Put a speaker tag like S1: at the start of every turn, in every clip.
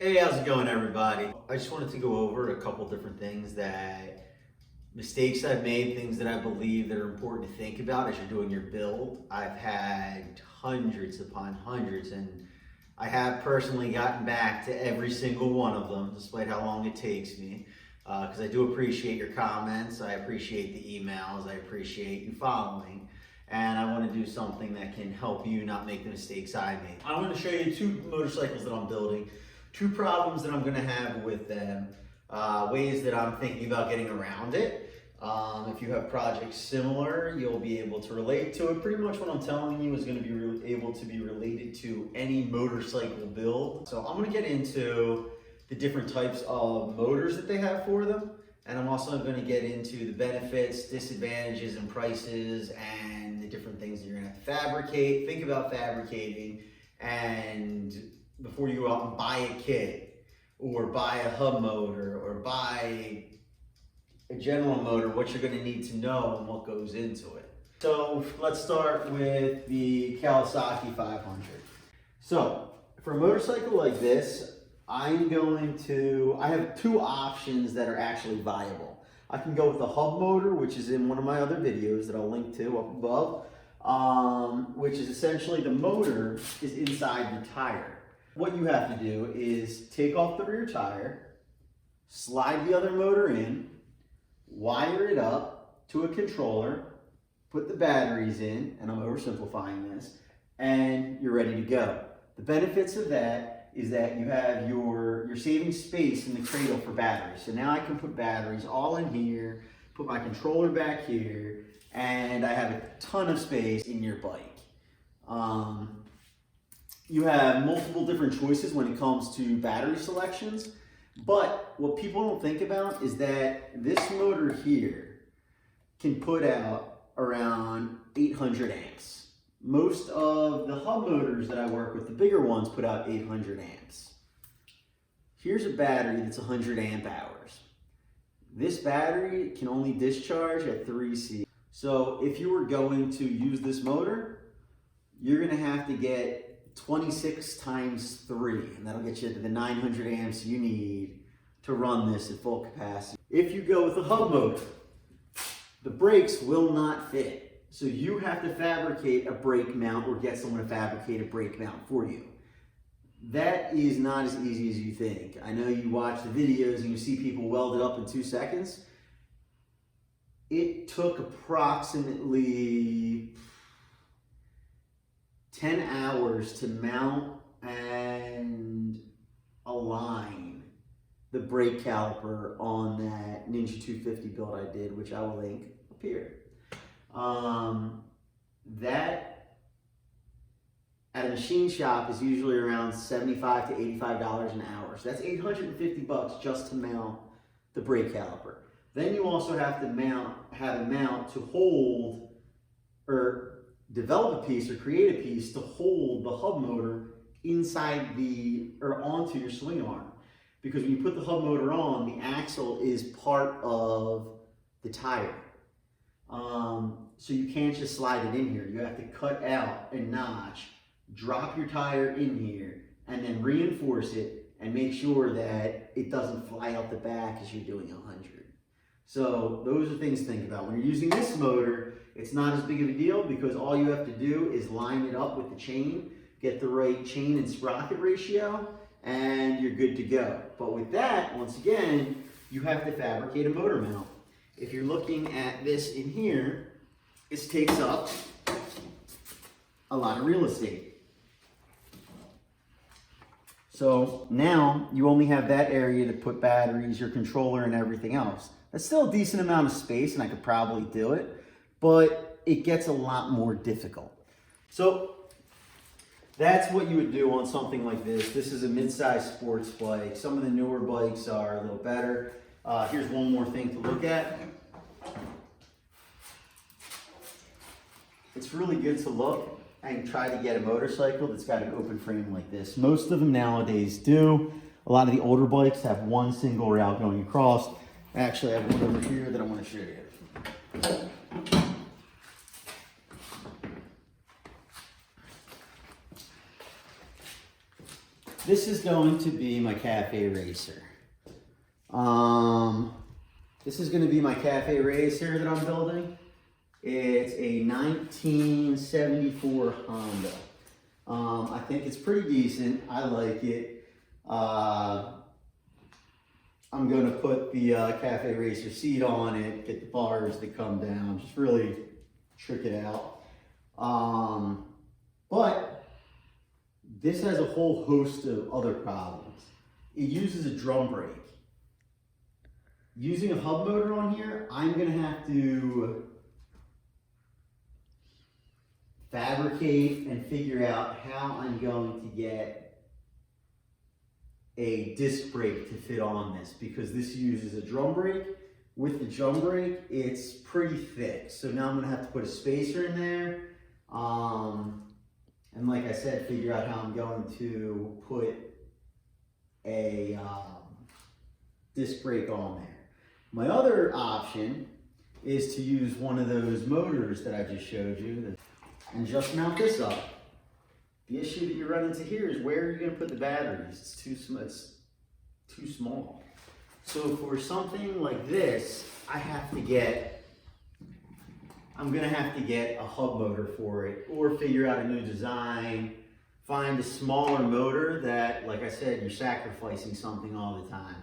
S1: Hey, how's it going, everybody? I just wanted to go over a couple different mistakes I've made, things that I believe that are important to think about as you're doing your build. I've had hundreds upon hundreds, and I have personally gotten back to every single one of them, despite how long it takes me. Because I do appreciate your comments, I appreciate the emails, I appreciate you following. And I want to do something that can help you not make the mistakes I made. I want to show you two motorcycles that I'm building, two problems that I'm going to have with them, ways that I'm thinking about getting around it. If you have projects similar, you'll be able to relate to it. Pretty much what I'm telling you is going to be able to be related to any motorcycle build. So I'm going to get into the different types of motors that they have for them. And I'm also going to get into the benefits, disadvantages, and prices, and the different things that you're going to have to fabricate. Think about fabricating, and before you go out and buy a kit, or buy a hub motor, or buy a general motor, what you're going to need to know and what goes into it. So let's start with the Kawasaki 500. So for a motorcycle like this, I have two options that are actually viable. I can go with the hub motor, which is in one of my other videos that I'll link to up above, which is essentially the motor is inside the tire. What you have to do is take off the rear tire, slide the other motor in, wire it up to a controller, put the batteries in, and I'm oversimplifying this, and you're ready to go. The benefits of that is that you're saving space in the cradle for batteries. So now I can put batteries all in here, put my controller back here, and I have a ton of space in your bike. You have multiple different choices when it comes to battery selections, but what people don't think about is that this motor here can put out around 800 amps. Most of the hub motors that I work with, the bigger ones, put out 800 amps. Here's a battery that's 100 amp hours. This battery can only discharge at 3C. So if you were going to use this motor, you're gonna have to get 26 times 3, and that'll get you to the 900 amps you need to run this at full capacity. If you go with a hub motor, the brakes will not fit. So you have to fabricate a brake mount or get someone to fabricate a brake mount for you. That is not as easy as you think. I know you watch the videos and you see people weld it up in 2 seconds. It took approximately 10 hours to mount and align the brake caliper on that Ninja 250 build I did, which I will link up here. That at a machine shop is usually around $75 to $85 an hour. So that's $850 just to mount the brake caliper. Then you also have to have a mount to hold or develop a piece or create a piece to hold the hub motor inside or onto your swing arm. Because when you put the hub motor on, the axle is part of the tire. So you can't just slide it in here. You have to cut out a notch, drop your tire in here, and then reinforce it and make sure that it doesn't fly out the back as you're doing 100. So those are things to think about. When you're using this motor, it's not as big of a deal because all you have to do is line it up with the chain, get the right chain and sprocket ratio, and you're good to go. But with that, once again, you have to fabricate a motor mount. If you're looking at this in here, this takes up a lot of real estate. So now you only have that area to put batteries, your controller, and everything else. That's still a decent amount of space, and I could probably do it, but it gets a lot more difficult. So that's what you would do on something like this. This is a mid-size sports bike. Some of the newer bikes are a little better. Here's one more thing to look at. It's really good to look and try to get a motorcycle that's got an open frame like this. Most of them nowadays do. A lot of the older bikes have one single route going across. Actually, I have one over here that I want to show you. this is going to be my cafe racer. This is going to be my cafe racer that I'm building. It's a 1974 Honda. I think it's pretty decent. I like it. I'm going to put the cafe racer seat on it, get the bars to come down, just really trick it out. But this has a whole host of other problems. It uses a drum brake. Using a hub motor on here, I'm going to have to fabricate and figure out how I'm going to get a disc brake to fit on this, because this uses a drum brake. With the drum brake, it's pretty thick. So now I'm going to have to put a spacer in there. And like I said, figure out how I'm going to put a disc brake on there. My other option is to use one of those motors that I just showed you and just mount this up. The issue that you run into here is where are you going to put the batteries? It's too small. So for something like this, I'm going to have to get a hub motor for it, or figure out a new design, find a smaller motor that, like I said, you're sacrificing something all the time.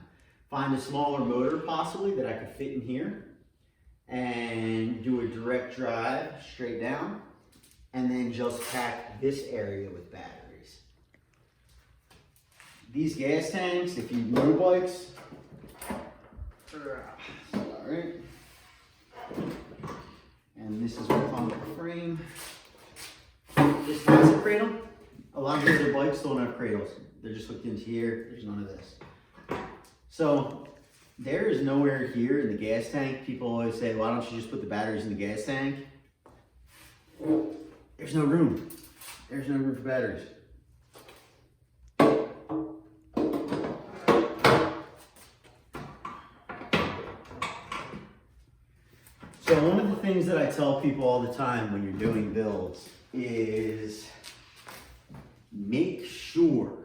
S1: Find a smaller motor possibly that I could fit in here and do a direct drive straight down, and then just pack this area with batteries. These gas tanks, if you know bikes, sorry, and this is what's on the frame. This has a cradle. A lot of the other bikes don't have cradles. They're just hooked into here. There's none of this. So there is nowhere here in the gas tank. People always say, why don't you just put the batteries in the gas tank? There's no room. There's no room for batteries. So one of the things that I tell people all the time when you're doing builds is make sure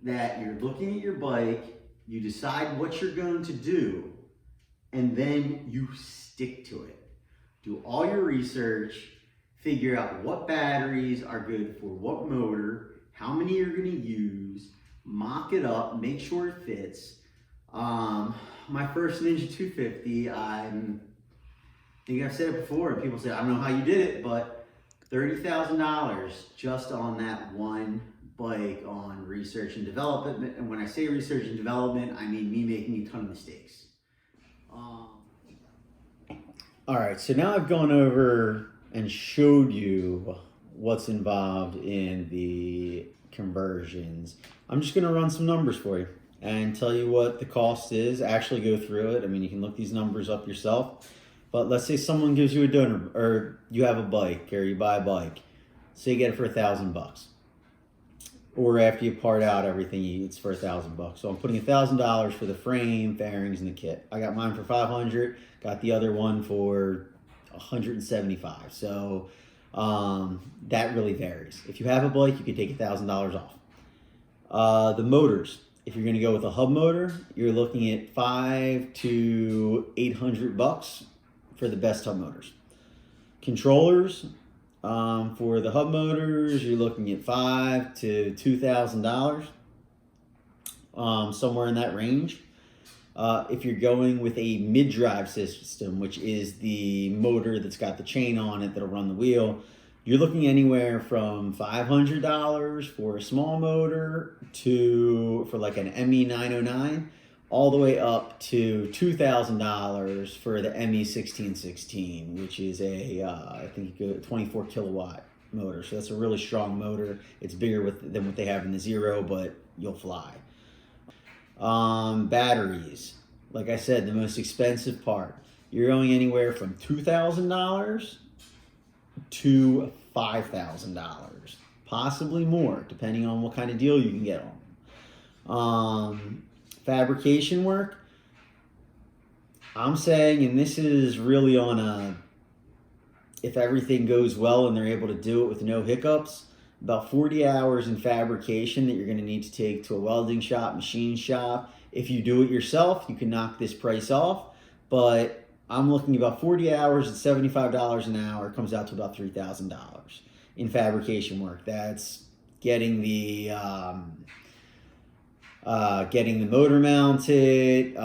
S1: that you're looking at your bike, you decide what you're going to do, and then you stick to it. Do all your research, figure out what batteries are good for what motor, how many you're going to use, mock it up, make sure it fits. My first Ninja 250, I think I've said it before, and people say, I don't know how you did it, but $30,000 just on that one bike on research and development. And when I say research and development, I mean me making a ton of mistakes. All right, so now I've gone over and showed you what's involved in the conversions. I'm just gonna run some numbers for you and tell you what the cost is. Actually go through it. I mean, you can look these numbers up yourself, but let's say someone gives you a donor, or you have a bike, or you buy a bike, so you get it for $1,000. Or after you part out everything, it's for $1,000. So I'm putting $1,000 for the frame, fairings, and the kit. I got mine for $500, got the other one for $175. So that really varies. If you have a bike, you can take $1,000 off. The motors, if you're gonna go with a hub motor, you're looking at $500 to $800 for the best hub motors. Controllers, for the hub motors, you're looking at $5,000 to $2,000, somewhere in that range. If you're going with a mid-drive system, which is the motor that's got the chain on it that'll run the wheel, you're looking anywhere from $500 for a small motor for like an ME 909, all the way up to $2,000 for the ME 1616, which is a I think a 24 kilowatt motor. So that's a really strong motor. It's bigger than what they have in the Zero, but you'll fly. Batteries, like I said, the most expensive part. You're going anywhere from $2,000 to $5,000, possibly more, depending on what kind of deal you can get on. Fabrication work, I'm saying, and this is really on if everything goes well and they're able to do it with no hiccups, about 40 hours in fabrication that you're going to need to take to a welding shop, machine shop. If you do it yourself, you can knock this price off, but I'm looking about 40 hours at $75 an hour. It comes out to about $3,000 in fabrication work. That's getting the motor mounted,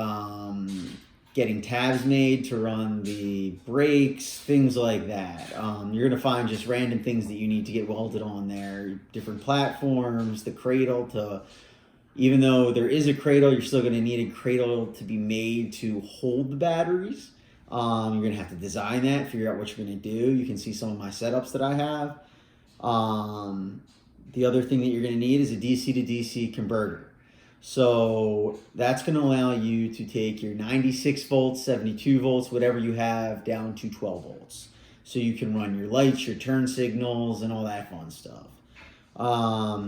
S1: getting tabs made to run the brakes, things like that. You're gonna find just random things that you need to get welded on there, different platforms, the cradle to, even though there is a cradle, you're still gonna need a cradle to be made to hold the batteries. You're gonna have to design that, figure out what you're gonna do. You can see some of my setups that I have. The other thing that you're gonna need is a DC to DC converter. So that's going to allow you to take your 96 volts, 72 volts, whatever you have, down to 12 volts. So you can run your lights, your turn signals, and all that fun stuff.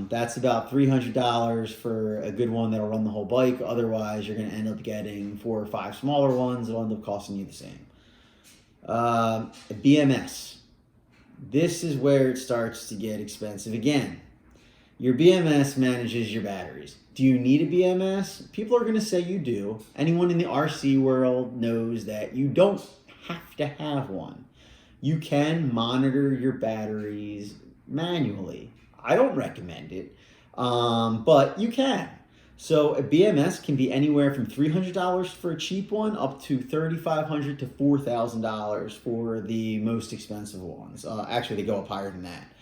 S1: That's about $300 for a good one that'll run the whole bike. Otherwise, you're going to end up getting 4 or 5 smaller ones that'll end up costing you the same. A BMS. This is where it starts to get expensive again. Your BMS manages your batteries. Do you need a BMS? People are going to say you do. Anyone in the RC world knows that you don't have to have one. You can monitor your batteries manually. I don't recommend it, but you can. So a BMS can be anywhere from $300 for a cheap one up to $3,500 to $4,000 for the most expensive ones. Actually, they go up higher than that.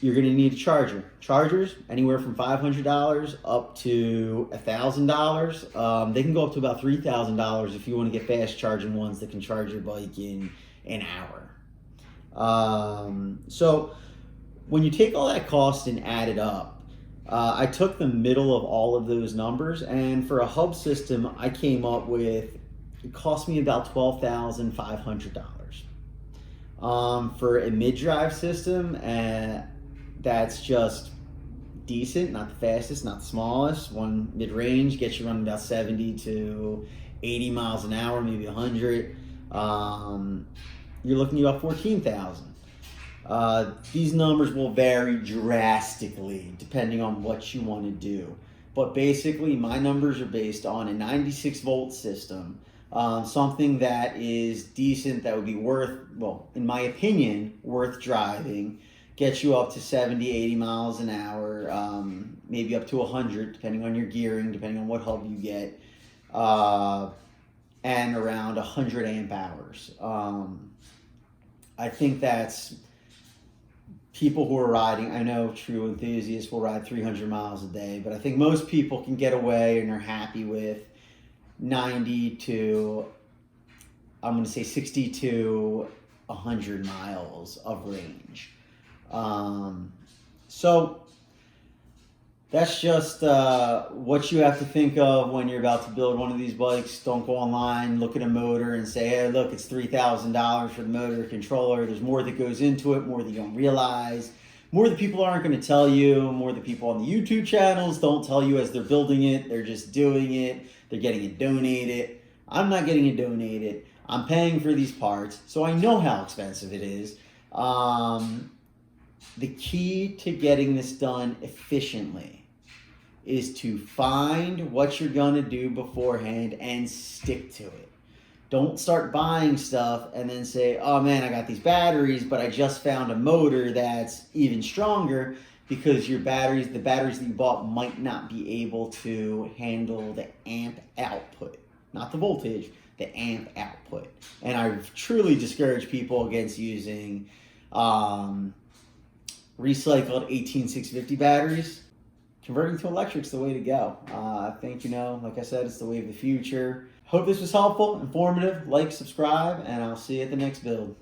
S1: You're going to need a charger. Chargers, anywhere from $500 up to $1,000. They can go up to about $3,000 if you want to get fast charging ones that can charge your bike in an hour. So when you take all that cost and add it up, I took the middle of all of those numbers, and for a hub system, I came up with, it cost me about $12,500. For a mid-drive system, that's just decent, not the fastest, not the smallest. One mid-range gets you running about 70 to 80 miles an hour, maybe 100. You're looking at about 14,000. These numbers will vary drastically depending on what you want to do. But basically, my numbers are based on a 96 volt system, something that is decent, that would be worth, well, in my opinion, worth driving. Gets you up to 70, 80 miles an hour, maybe up to 100, depending on your gearing, depending on what hub you get, and around 100 amp hours. I think that's people who are riding. I know true enthusiasts will ride 300 miles a day, but I think most people can get away and are happy with 90 to, I'm going to say 60 to 100 miles of range. So that's just what you have to think of when you're about to build one of these bikes. Don't go online, look at a motor and say, hey, look, it's $3,000 for the motor controller. There's more that goes into it, more that you don't realize, more that people aren't going to tell you, more that people on the YouTube channels don't tell you as they're building it. They're just doing it. They're getting it donated. I'm not getting it donated. I'm paying for these parts, so I know how expensive it is. The key to getting this done efficiently is to find what you're going to do beforehand and stick to it. Don't start buying stuff and then say, oh man, I got these batteries, but I just found a motor that's even stronger, because your batteries, the batteries that you bought, might not be able to handle the amp output, not the voltage, the amp output. And I truly discourage people against using recycled 18650 batteries. Converting to electric's the way to go. I think, like I said, it's the way of the future. Hope this was helpful, informative. Like, subscribe, and I'll see you at the next build.